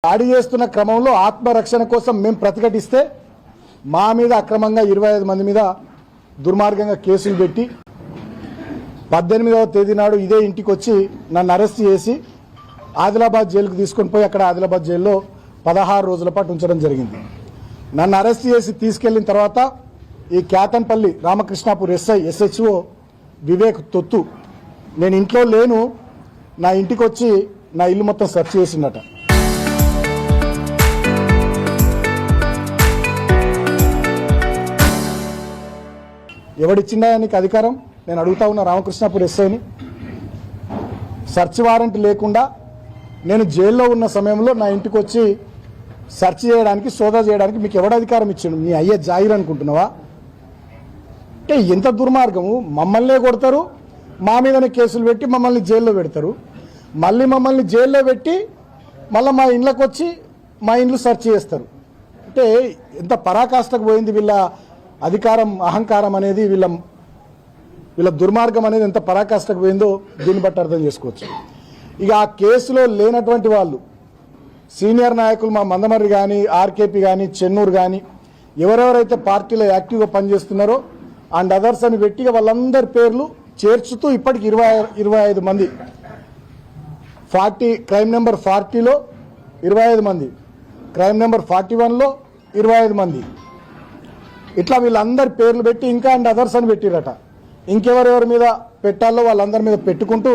దాడి చేస్తున్న క్రమంలో ఆత్మరక్షణ కోసం మేము ప్రతిఘటిస్తే మా మీద అక్రమంగా 25 మంది మీద దుర్మార్గంగా కేసులు పెట్టి 18వ తేదీ నాడు ఇదే ఇంటికి వచ్చి నన్ను అరెస్ట్ చేసి ఆదిలాబాద్ జైలుకు తీసుకొని పోయి అక్కడ ఆదిలాబాద్ జైల్లో 16 రోజుల పాటు ఉంచడం జరిగింది. నన్ను అరెస్ట్ చేసి తీసుకెళ్లిన తర్వాత ఈ క్యాతన్పల్లి రామకృష్ణాపూర్ SHO వివేక్ తొత్తు నేను ఇంట్లో లేను, నా ఇంటికి వచ్చి నా ఇల్లు మొత్తం సెర్చ్ చేసిందట. ఎవడిచ్చిందా నీకు అధికారం? నేను అడుగుతా ఉన్నా రామకృష్ణాపూర్ SIని. సెర్చ్ వారెంట్ లేకుండా నేను జైల్లో ఉన్న సమయంలో నా ఇంటికి వచ్చి సెర్చ్ చేయడానికి, సోదా చేయడానికి మీకు ఎవడ అధికారం ఇచ్చిండు? నీ అయ్యే జాయిర్ అనుకుంటున్నావా? అంటే ఎంత దుర్మార్గము! మమ్మల్నే కొడతారు, మా మీదనే కేసులు పెట్టి మమ్మల్ని జైల్లో పెడతారు, మళ్ళీ మమ్మల్ని జైల్లో పెట్టి మళ్ళీ మా ఇంట్లోకి వచ్చి మా ఇండ్లు సెర్చ్ చేస్తారు. అంటే ఎంత పరాకాష్ఠకు పోయింది వీళ్ళ అధికారం, అహంకారం అనేది, వీళ్ళ దుర్మార్గం అనేది ఎంత పరాకాష్ఠకు పోయిందో దీన్ని బట్టి అర్థం చేసుకోవచ్చు. ఇక ఆ కేసులో లేనటువంటి వాళ్ళు సీనియర్ నాయకులు మా మందమర్రి కానీ, RKP కానీ, చెన్నూరు కానీ ఎవరెవరైతే పార్టీలో యాక్టివ్గా పనిచేస్తున్నారో అండ్ అదర్స్ అని పెట్టి వాళ్ళందరి పేర్లు చేర్చుతూ ఇప్పటికి 25 మంది, క్రైమ్ నెంబర్ 40లో 25 మంది, క్రైమ్ నెంబర్ 41లో 25 మంది, ఇట్లా వీళ్ళందరి పేర్లు పెట్టి ఇంకా అండ్ అదర్స్ అని పెట్టిరట. ఇంకెవరెవరి మీద పెట్టాలో వాళ్ళందరి మీద పెట్టుకుంటూ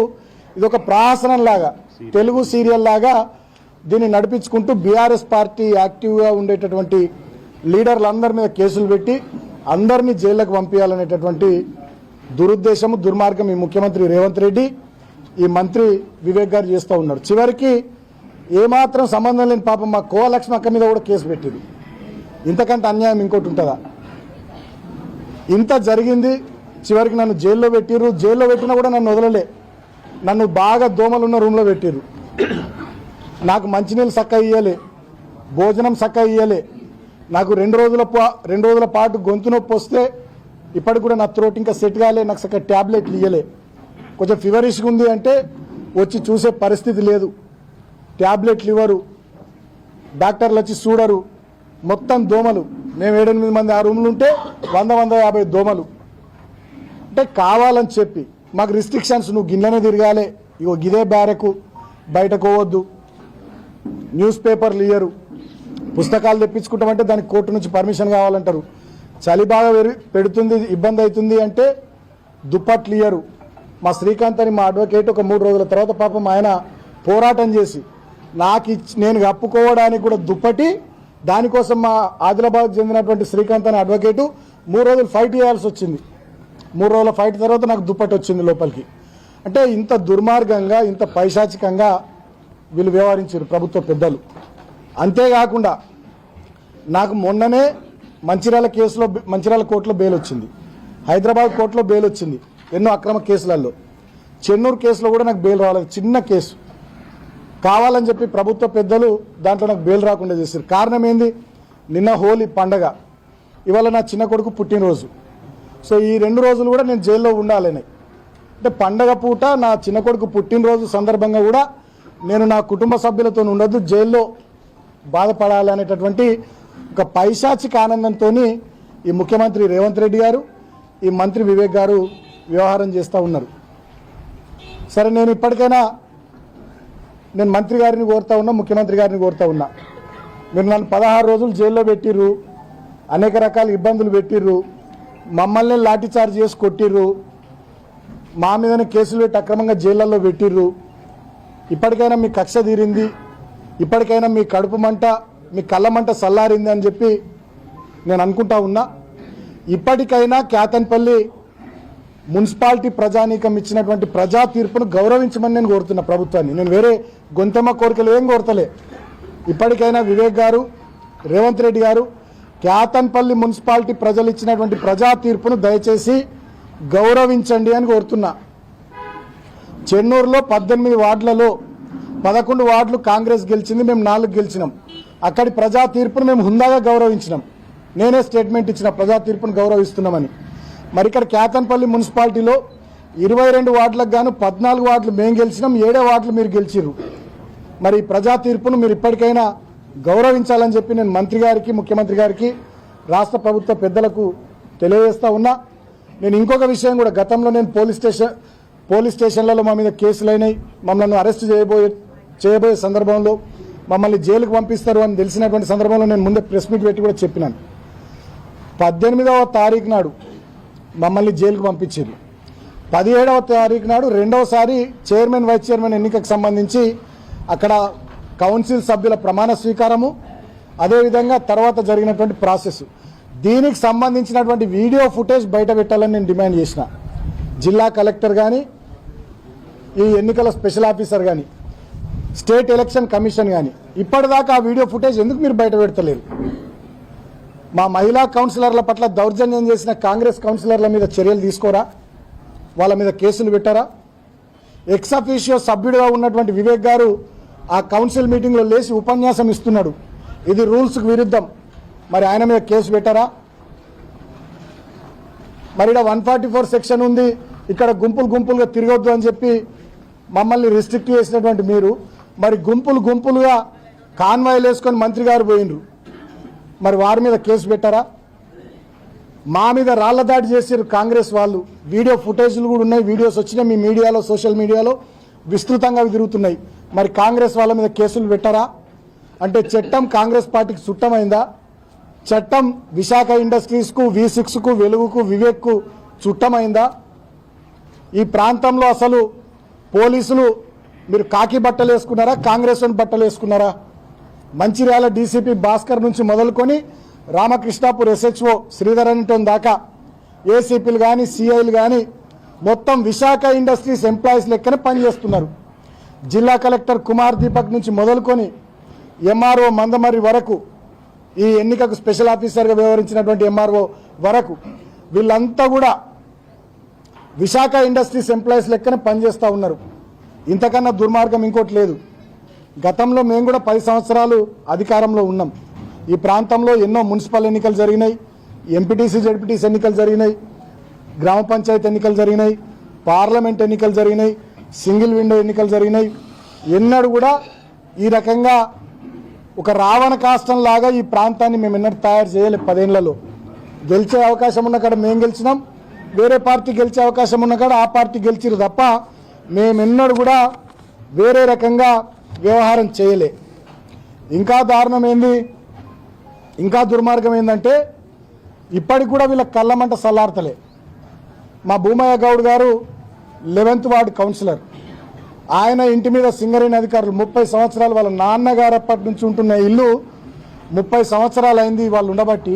ఇదొక ప్రహసనం లాగా, తెలుగు సీరియల్ లాగా దీన్ని నడిపించుకుంటూ బీఆర్ఎస్ పార్టీ యాక్టివ్గా ఉండేటటువంటి లీడర్లందరి మీద కేసులు పెట్టి అందరినీ జైళ్లకు పంపించాలనేటటువంటి దురుద్దేశము, దుర్మార్గం ఈ ముఖ్యమంత్రి రేవంత్ రెడ్డి, ఈ మంత్రి వివేక్ గారు చేస్తూ ఉన్నారు. చివరికి ఏమాత్రం సంబంధం లేని పాపం మా కోలక్ష్మి అక్క మీద కూడా కేసు పెట్టింది. ఇంతకంటే అన్యాయం ఇంకోటి ఉంటుందా? ఇంత జరిగింది. చివరికి నన్ను జైల్లో పెట్టిర్రు. జైల్లో పెట్టినా కూడా నన్ను వదలలే. నన్ను బాగా దోమలున్న రూమ్లో పెట్టిర్రు. నాకు మంచినీళ్ళు చక్కగా ఇయ్యలే, భోజనం చక్కగా ఇయ్యలే. నాకు 2 రోజుల పాటు గొంతు నొప్పి వస్తే ఇప్పటికి కూడా నా త్రోట్ ఇంకా సెట్ కాలే, నాకు చక్కగా ట్యాబ్లెట్లు ఇయ్యలే. కొంచెం ఫీవరిష్గా ఉంది అంటే వచ్చి చూసే పరిస్థితి లేదు, ట్యాబ్లెట్లు ఇవ్వరు, డాక్టర్లు వచ్చి చూడరు. మొత్తం దోమలు. మేము 7-8 మంది ఆ రూమ్లు ఉంటే 100-150 దోమలు. అంటే కావాలని చెప్పి మాకు రిస్ట్రిక్షన్స్, నువ్వు గిన్నెనే తిరగాలి, ఇగో గిదే బ్యారెకు, బయటకు పోవద్దు, న్యూస్ పేపర్లు ఇయ్యరు, పుస్తకాలు తెప్పించుకుంటామంటే దానికి కోర్టు నుంచి పర్మిషన్ కావాలంటారు, చలి బాగా పెడుతుంది, ఇబ్బంది అవుతుంది అంటే దుప్పట్లు ఇయ్యరు. మా శ్రీకాంత్ అని మా అడ్వకేట్ ఒక 3 రోజుల తర్వాత పాపం ఆయన పోరాటం చేసి నేను కప్పుకోవడానికి కూడా దుప్పటి, దానికోసం మా ఆదిలాబాద్ చెందినటువంటి శ్రీకాంత్ అనే అడ్వకేటు 3 రోజులు ఫైట్ చేయాల్సి వచ్చింది. 3 రోజుల ఫైట్ తర్వాత నాకు దుప్పటి వచ్చింది లోపలికి. అంటే ఇంత దుర్మార్గంగా, ఇంత పైశాచికంగా వీళ్ళు వ్యవహరించారు ప్రభుత్వ పెద్దలు. అంతేకాకుండా నాకు మొన్ననే మంచిర్యాల కోర్టులో బెయిల్ వచ్చింది, హైదరాబాద్ కోర్టులో బెయిల్ వచ్చింది, ఎన్నో అక్రమ కేసులలో. చెన్నూరు కేసులో కూడా నాకు బెయిల్ రాలేదు, చిన్న కేసు. కావాలని చెప్పి ప్రభుత్వ పెద్దలు దాంట్లో నాకు బెయిల్ రాకుండా చేశారు. కారణం ఏంది? నిన్న హోలీ పండగ, ఇవాళ నా చిన్న కొడుకు పుట్టినరోజు. సో ఈ 2 రోజులు కూడా నేను జైల్లో ఉండాలని, అంటే పండగ పూట నా చిన్న కొడుకు పుట్టినరోజు సందర్భంగా కూడా నేను నా కుటుంబ సభ్యులతో ఉండొద్దు, జైల్లో బాధపడాలి అనేటటువంటి ఒక పైశాచిక ఆనందంతో ఈ ముఖ్యమంత్రి రేవంత్ రెడ్డి గారు, ఈ మంత్రి వివేక్ గారు వ్యవహారం చేస్తూ ఉన్నారు. సరే, నేను ఇప్పటికైనా మంత్రి గారిని కోరుతా ఉన్నా, ముఖ్యమంత్రి గారిని కోరుతా ఉన్నా, మీరు నన్ను 16 రోజులు జైల్లో పెట్టిర్రు, అనేక రకాల ఇబ్బందులు పెట్టిర్రు, మమ్మల్ని లాఠీచార్జ్ చేసి కొట్టిర్రు, మా మీదనే కేసులు పెట్టి అక్రమంగా జైళ్లలో పెట్టిర్రు. ఇప్పటికైనా మీ కక్ష తీరింది, ఇప్పటికైనా మీ కడుపు మంట, మీ కళ్ళ మంట చల్లారింది అని చెప్పి నేను అనుకుంటా ఉన్నా. ఇప్పటికైనా క్యాతన్పల్లి మున్సిపాలిటీ ప్రజానీకం ఇచ్చినటువంటి ప్రజా తీర్పును గౌరవించమని నేను కోరుతున్నా ప్రభుత్వాన్ని. నేను వేరే గొంతెమ్మ కోరికలు ఏం కోరతలే. ఇప్పటికైనా వివేక్ గారు, రేవంత్ రెడ్డి గారు, క్యాతన్పల్లి మున్సిపాలిటీ ప్రజలు ఇచ్చినటువంటి ప్రజా తీర్పును దయచేసి గౌరవించండి అని కోరుతున్నా. చెన్నూరులో 18 వార్డులలో 11 వార్డులు కాంగ్రెస్ గెలిచింది, మేము 4 గెలిచినాం. అక్కడి ప్రజా తీర్పును మేము హుందాగా గౌరవించినాం. నేనే స్టేట్మెంట్ ఇచ్చిన ప్రజా తీర్పును గౌరవిస్తున్నామని. మరి ఇక్కడ క్యాతన్పల్లి మున్సిపాలిటీలో 22 వార్డులకు గాను 14 వార్డులు మేము గెలిచినాం, 7 వార్డులు మీరు గెలిచిర్రు. మరి ప్రజా తీర్పును మీరు ఇప్పటికైనా గౌరవించాలని చెప్పి నేను మంత్రి గారికి, ముఖ్యమంత్రి గారికి, రాష్ట్ర ప్రభుత్వ పెద్దలకు తెలియజేస్తా ఉన్నా. నేను ఇంకొక విషయం కూడా, గతంలో నేను పోలీస్ స్టేషన్లలో మా మీద కేసులు అయినాయి, మమ్మల్ని అరెస్ట్ చేయబోయే సందర్భంలో మమ్మల్ని జైలుకు పంపిస్తారు అని తెలిసినటువంటి సందర్భంలో నేను ముందే ప్రెస్ మీట్ పెట్టి కూడా చెప్పినాను. 18వ తారీఖు నాడు మమ్మల్ని జైలుకు పంపించారు. 17వ తారీఖు నాడు రెండవసారి చైర్మన్, వైస్ చైర్మన్ ఎన్నికకు సంబంధించి అక్కడ కౌన్సిల్ సభ్యుల ప్రమాణ స్వీకారము, అదేవిధంగా తర్వాత జరిగినటువంటి ప్రాసెస్, దీనికి సంబంధించినటువంటి వీడియో ఫుటేజ్ బయట పెట్టాలని నేను డిమాండ్ చేసిన. జిల్లా కలెక్టర్ కానీ, ఈ ఎన్నికల స్పెషల్ ఆఫీసర్ కానీ, స్టేట్ ఎలక్షన్ కమిషన్ కానీ ఇప్పటిదాకా ఆ వీడియో ఫుటేజ్ ఎందుకు మీరు బయట పెడతలేరు? మా మహిళా కౌన్సిలర్ల పట్ల దౌర్జన్యం చేసిన కాంగ్రెస్ కౌన్సిలర్ల మీద చర్యలు తీసుకోరా? వాళ్ళ మీద కేసులు పెట్టారా? ఎక్స్ అఫీషియో సభ్యుడిగా ఉన్నటువంటి వివేక్ గారు ఆ కౌన్సిల్ మీటింగ్లో లేచి ఉపన్యాసం ఇస్తున్నాడు, ఇది రూల్స్కు విరుద్ధం. మరి ఆయన మీద కేసు పెట్టారా? మరి ఇక్కడ 144 సెక్షన్ ఉంది, ఇక్కడ గుంపులుగా తిరగొద్దు అని చెప్పి మమ్మల్ని రిస్ట్రిక్ట్ చేసినటువంటి మీరు మరి గుంపులుగా కాన్వాయ్లు వేసుకొని మంత్రి గారు పోయినరు, మరి వారి మీద కేసు పెట్టారా? మా మీద రాళ్ల దాడి చేసారు కాంగ్రెస్ వాళ్ళు. వీడియో ఫుటేజ్లు కూడా ఉన్నాయి, వీడియోస్ వచ్చినాయి, మీ మీడియాలో, సోషల్ మీడియాలో విస్తృతంగా తిరుగుతున్నాయి. మరి కాంగ్రెస్ వాళ్ళ మీద కేసులు పెట్టారా? అంటే చట్టం కాంగ్రెస్ పార్టీకి చుట్టమైందా? చట్టం విశాఖ ఇండస్ట్రీస్కు, V6కు, వెలుగుకు, వివేక్కు చుట్టమైందా? ఈ ప్రాంతంలో అసలు పోలీసులు మీరు కాకి బట్టలు వేసుకున్నారా, కాంగ్రెస్ బట్టలు వేసుకున్నారా? మంచిర్యాల డీసీపీ భాస్కర్ నుంచి మొదలుకొని రామకృష్ణాపూర్ SHO శ్రీధరన్టోన్ దాకా ఏసీపీలు కానీ, సిఐలు కానీ మొత్తం విశాఖ ఇండస్ట్రీస్ ఎంప్లాయీస్ లెక్కనే పనిచేస్తున్నారు. జిల్లా కలెక్టర్ కుమార్ దీపక్ నుంచి మొదలుకొని MRO మందమరి వరకు, ఈ ఎన్నికకు స్పెషల్ ఆఫీసర్గా వ్యవహరించినటువంటి MRO వరకు వీళ్ళంతా కూడా విశాఖ ఇండస్ట్రీస్ ఎంప్లాయీస్ లెక్కనే పనిచేస్తూ ఉన్నారు. ఇంతకన్నా దుర్మార్గం ఇంకోటి లేదు. గతంలో మేము కూడా 10 సంవత్సరాలు అధికారంలో ఉన్నాం. ఈ ప్రాంతంలో ఎన్నో మున్సిపల్ ఎన్నికలు జరిగినాయి, ఎంపీటీసీ, జడ్పీటీసీ ఎన్నికలు జరిగినాయి, గ్రామ పంచాయతీ ఎన్నికలు జరిగినాయి, పార్లమెంట్ ఎన్నికలు జరిగినాయి, సింగిల్ విండో ఎన్నికలు జరిగినాయి. ఎన్నడూ కూడా ఈ రకంగా ఒక రావణ కాష్టం లాగా ఈ ప్రాంతాన్ని మేము ఎన్నడూ తయారు చేయలేదు. 10 ఏళ్లలో గెలిచే అవకాశం ఉన్న కాడ మేము గెలిచినాం, వేరే పార్టీ గెలిచే అవకాశం ఉన్న కాడ ఆ పార్టీ గెలిచిరు తప్ప మేమెన్నడూ కూడా వేరే రకంగా వ్యవహారం చేయలే. ఇంకా దారుణం ఏంది, ఇంకా దుర్మార్గం ఏంటంటే ఇప్పటికి కూడా వీళ్ళ కళ్ళమంట సల్లార్తలే. మా భూమయ్య గౌడ్ గారు 11th వార్డు కౌన్సిలర్, ఆయన ఇంటి మీద సింగరేణి అధికారులు 30 సంవత్సరాలు, వాళ్ళ నాన్నగారు అప్పటి నుంచి ఉంటున్న ఇల్లు 30 సంవత్సరాలు అయింది వాళ్ళు ఉండబట్టి,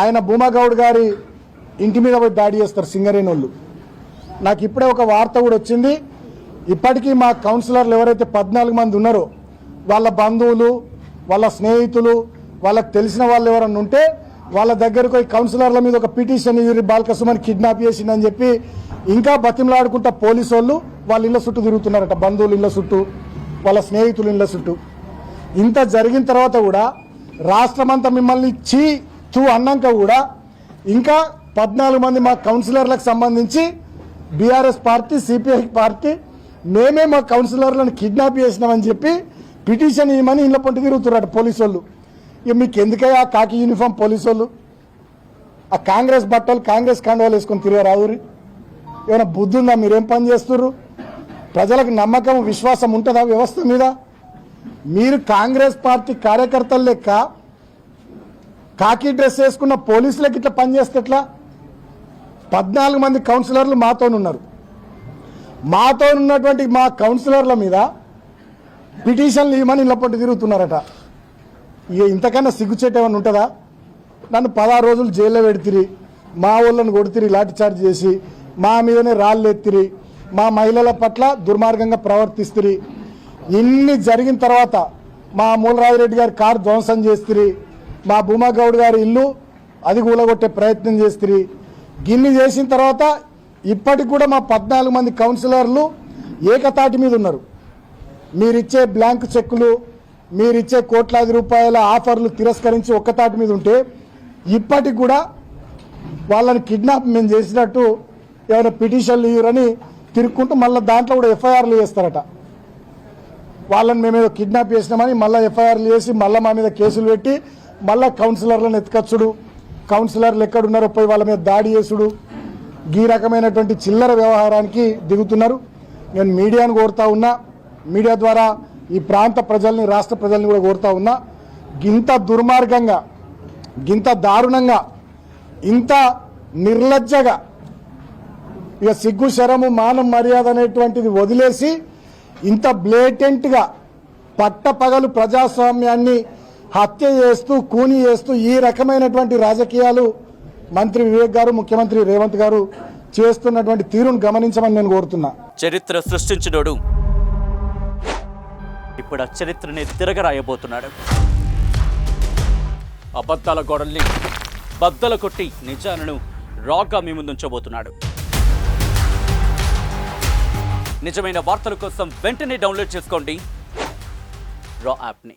ఆయన భూమగౌడ్ గారి ఇంటి మీద పోయి దాడి చేస్తారు సింగరేణి వాళ్ళు. నాకు ఇప్పుడే ఒక వార్త కూడా వచ్చింది, ఇప్పటికీ మా కౌన్సిలర్లు ఎవరైతే 14 మంది ఉన్నారో వాళ్ళ బంధువులు, వాళ్ళ స్నేహితులు, వాళ్ళకి తెలిసిన వాళ్ళు ఎవరన్నా ఉంటే వాళ్ళ దగ్గరకు పోయి కౌన్సిలర్ల మీద ఒక పిటిషన్ ఇవ్వరి, బాలకృష్ణని కిడ్నాప్ చేసిందని చెప్పి ఇంకా బతిమలాడుకుంటా పోలీసు వాళ్ళు వాళ్ళ ఇళ్ళ చుట్టూ తిరుగుతున్నారట, బంధువుల ఇళ్ళ చుట్టూ, వాళ్ళ స్నేహితుల ఇళ్ళ చుట్టూ. ఇంత జరిగిన తర్వాత కూడా రాష్ట్రమంతా మిమ్మల్ని తూ అన్నాక కూడా ఇంకా 14 మంది మా కౌన్సిలర్లకు సంబంధించి బీఆర్ఎస్ పార్టీ, సిపిఐ పార్టీ మేమే మా కౌన్సిలర్లను కిడ్నాప్ చేసినామని చెప్పి పిటిషన్ ఇవ్వమని ఇళ్ళ పొంటి తిరుగుతున్నారట పోలీసు వాళ్ళు. ఇక మీకు ఎందుకయ్యా కాకి యూనిఫామ్ పోలీసు వాళ్ళు? ఆ కాంగ్రెస్ బట్టలు, కాంగ్రెస్ కండువాలు వేసుకొని తిరగరావురి? ఏమైనా బుద్ధి ఉందా? మీరేం పని చేస్తుర్రు? ప్రజలకు నమ్మకం, విశ్వాసం ఉంటుందా వ్యవస్థ మీద? మీరు కాంగ్రెస్ పార్టీ కార్యకర్తలు లెక్క కాకి డ్రెస్ వేసుకున్న పోలీసులకు ఇట్లా పనిచేస్తే ఎట్లా? 14 మంది కౌన్సిలర్లు మాతోనున్నారు. మాతో ఉన్నటువంటి మా కౌన్సిలర్ల మీద పిటిషన్లు ఇవ్వమని ఇళ్ళ పొంటి తిరుగుతున్నారట. ఇక ఇంతకన్నా సిగ్గుచేట ఏమైనా ఉంటుందా? నన్ను 16 రోజులు జైల్లో పెడితిరి, మా ఊళ్ళను కొడుతిరి, లాఠీ చార్జ్ చేసి మా మీదనే రాళ్ళు ఎత్తిరి, మా మహిళల పట్ల దుర్మార్గంగా ప్రవర్తిస్తురి. ఇన్ని జరిగిన తర్వాత మా మూలరాజిరెడ్డి గారి కారు ధ్వంసం చేస్తురి, మా భూమగౌడ్ గారి ఇల్లు అది కూలగొట్టే ప్రయత్నం చేస్తురి. గిన్ని చేసిన తర్వాత ఇప్పటికి కూడా మా 14 మంది కౌన్సిలర్లు ఏకతాటి మీద ఉన్నారు. మీరిచ్చే బ్లాంక్ చెక్కులు, మీరిచ్చే కోట్లాది రూపాయల ఆఫర్లు తిరస్కరించి ఒక్కతాటి మీద ఉంటే ఇప్పటికి కూడా వాళ్ళని కిడ్నాప్ మేము చేసినట్టు ఏమైనా పిటిషన్లు ఇవ్వరని తిరుక్కుంటూ మళ్ళీ దాంట్లో కూడా FIRలు చేస్తారట. వాళ్ళని మేమేదో కిడ్నాప్ చేసినామని మళ్ళీ ఎఫ్ఐఆర్లు చేసి మళ్ళీ మా మీద కేసులు పెట్టి మళ్ళీ కౌన్సిలర్లను ఎత్తుకచ్చుడు, కౌన్సిలర్లు ఎక్కడున్నారో పోయి వాళ్ళ మీద దాడి చేసుడు, ఈ రకమైనటువంటి చిల్లర వ్యవహారానికి దిగుతున్నారు. నేను మీడియాను కోరుతా ఉన్నా, మీడియా ద్వారా ఈ ప్రాంత ప్రజల్ని, రాష్ట్ర ప్రజల్ని కూడా కోరుతా ఉన్నా, గింత దుర్మార్గంగా, గింత దారుణంగా, ఇంత నిర్లజ్జగా, ఇక సిగ్గు శరము మానం మర్యాద అనేటువంటిది వదిలేసి ఇంత బ్లేటెంట్గా పట్టపగలు ప్రజాస్వామ్యాన్ని హత్య చేస్తూ, కూని చేస్తూ ఈ రకమైనటువంటి రాజకీయాలు మంత్రి వివేక్ గారు, ముఖ్యమంత్రి రేవంత్ గారు చేస్తున్నటువంటి తీరును గమనించమని నేను కోరుతున్నా. చరిత్ర సృష్టించినోడు ఇప్పుడు ఆ చరిత్రని తిరగరాయబోతున్నాడు. అబద్ధాల గోడల్ని బద్దలు కొట్టి నిజాలను రాగా మీ ముందుంచబోతున్నాడు. నిజమైన వార్తల కోసం వెంటనే డౌన్లోడ్ చేసుకోండి రా యాప్ని.